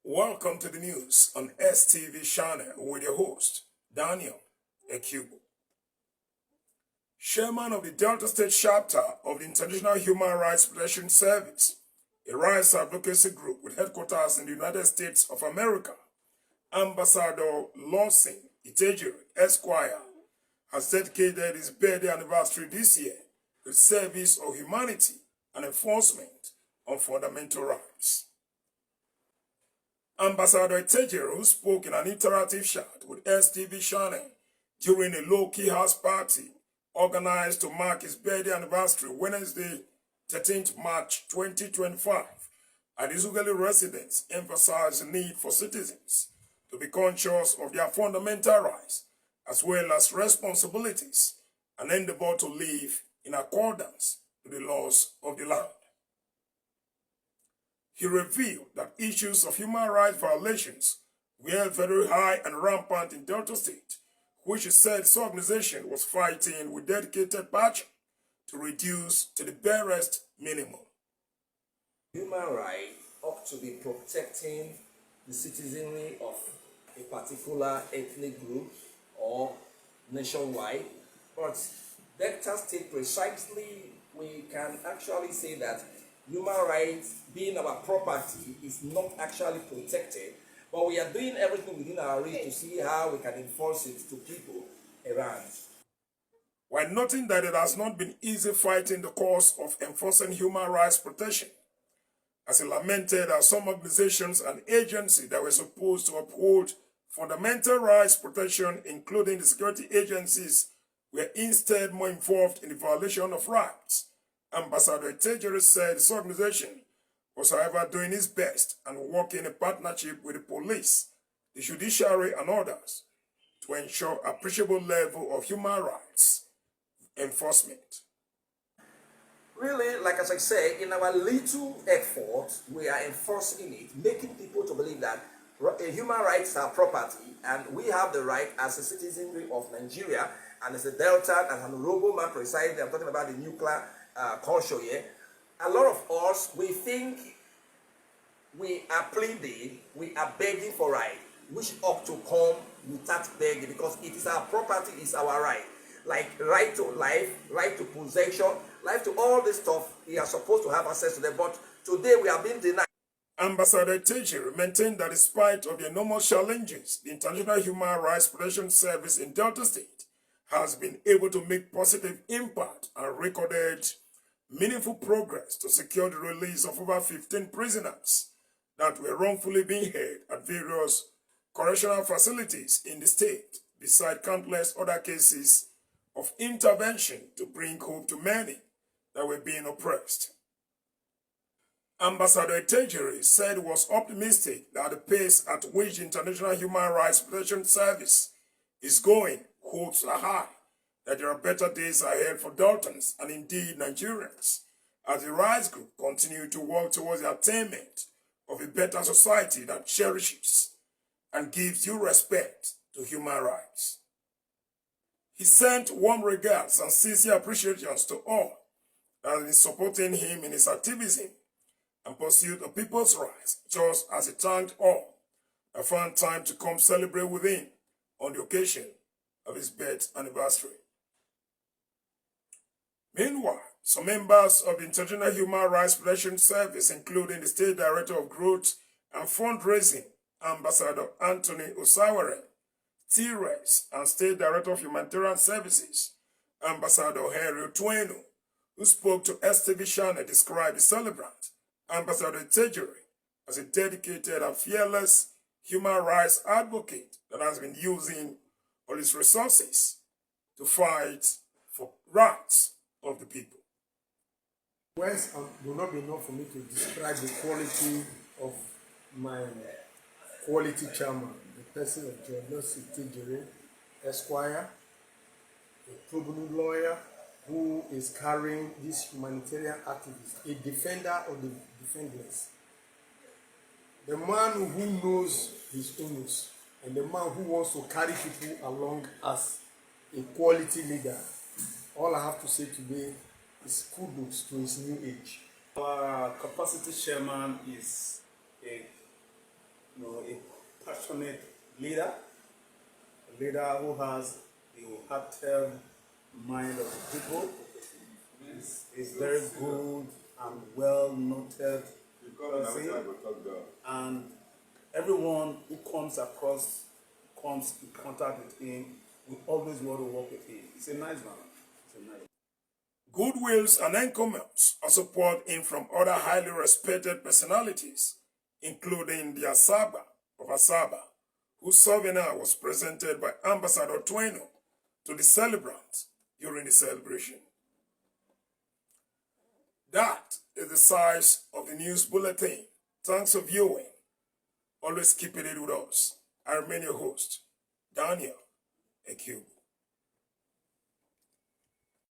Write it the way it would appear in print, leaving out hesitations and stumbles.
Welcome to the news on STV channel with your host, Daniel Ekubo. Chairman of the Delta State chapter of the International Human Rights Protection Service, a rights advocacy group with headquarters in the United States of America, Ambassador Lawson Itedjere, Esquire, has dedicated his birthday anniversary this year to the service of humanity and enforcement of fundamental rights. Ambassador Itedjere, who spoke in an interactive chat with STV channel during a low-key house party organized to mark his birthday anniversary Wednesday, 13th March 2025, at his Ughelli residence, emphasized the need for citizens to be conscious of their fundamental rights as well as responsibilities and endeavor to live in accordance with the laws of the land. He revealed that issues of human rights violations were very high and rampant in Delta State, which he said his organization was fighting with dedicated passion to reduce to the barest minimum. Human rights ought to be protecting the citizenry of a particular ethnic group or nationwide, but Delta State precisely, we can actually say that human rights being our property is not actually protected, but we are doing everything within our reach to see how we can enforce it to people around. While noting that it has not been easy fighting the cause of enforcing human rights protection, as he lamented that some organizations and agencies that were supposed to uphold fundamental rights protection, including the security agencies, were instead more involved in the violation of rights. Ambassador Itedjere said his organization was, however, doing its best and working in partnership with the police, the judiciary, and others to ensure appreciable level of human rights enforcement. Really, like as I say, in our little effort, we are enforcing it, making people to believe that human rights are property, and we have the right as a citizenry of Nigeria, and as a Delta, and an honorable man presiding. I'm talking about the nuclear culture here. A lot of us, we think we are pleading, we are begging for right, which ought to come without begging, because it is our property, it's our right. Like right to life, right to possession, right to all this stuff, we are supposed to have access to them, but today we are being denied. Ambassador Itedjere maintained that despite of the enormous challenges, the International Human Rights Protection Service in Delta State has been able to make positive impact and recorded meaningful progress to secure the release of over 15 prisoners that were wrongfully being held at various correctional facilities in the state, beside countless other cases of intervention to bring hope to many that were being oppressed. Ambassador Itedjere said he was optimistic that the pace at which the International Human Rights Protection Service is going, hopes are high, that there are better days ahead for Daltons and indeed Nigerians, as the rights group continue to work towards the attainment of a better society that cherishes and gives due respect to human rights. He sent warm regards and sincere appreciations to all that have been supporting him in his activism and pursuit of people's rights, just as he thanked all that found time to come celebrate with him on the occasion of his birth anniversary. Meanwhile, some members of the International Human Rights Protection Service, including the State Director of Growth and Fundraising, Ambassador Anthony Osawere, T-Rex, and State Director of Humanitarian Services, Ambassador Henry Tweno, who spoke to STV channel, described the celebrant, Ambassador Itedjere, as a dedicated and fearless human rights advocate that has been using all his resources to fight for rights of the people. Words will not be enough for me to describe the quality of my quality chairman, the person of Jonas Itedjere, Esquire, a pro bono lawyer who is carrying this humanitarian activist, a defender of the defenseless, the man who knows his owners, and the man who wants to carry people along as a quality leader. All I have to say today is kudos to his new age. Our capacity chairman is a passionate leader, a leader who has the hearted mind of the people. Is very good and well noted person, and everyone who comes in contact with him, we always want to work with him. He's a nice man. Goodwills and encomiums also poured in from other highly respected personalities, including the Asaba of Asaba, whose souvenir was presented by Ambassador Tweno to the celebrants during the celebration. That is the size of the news bulletin. Thanks for viewing. Always keeping it with us. I remain your host, Daniel Ekub.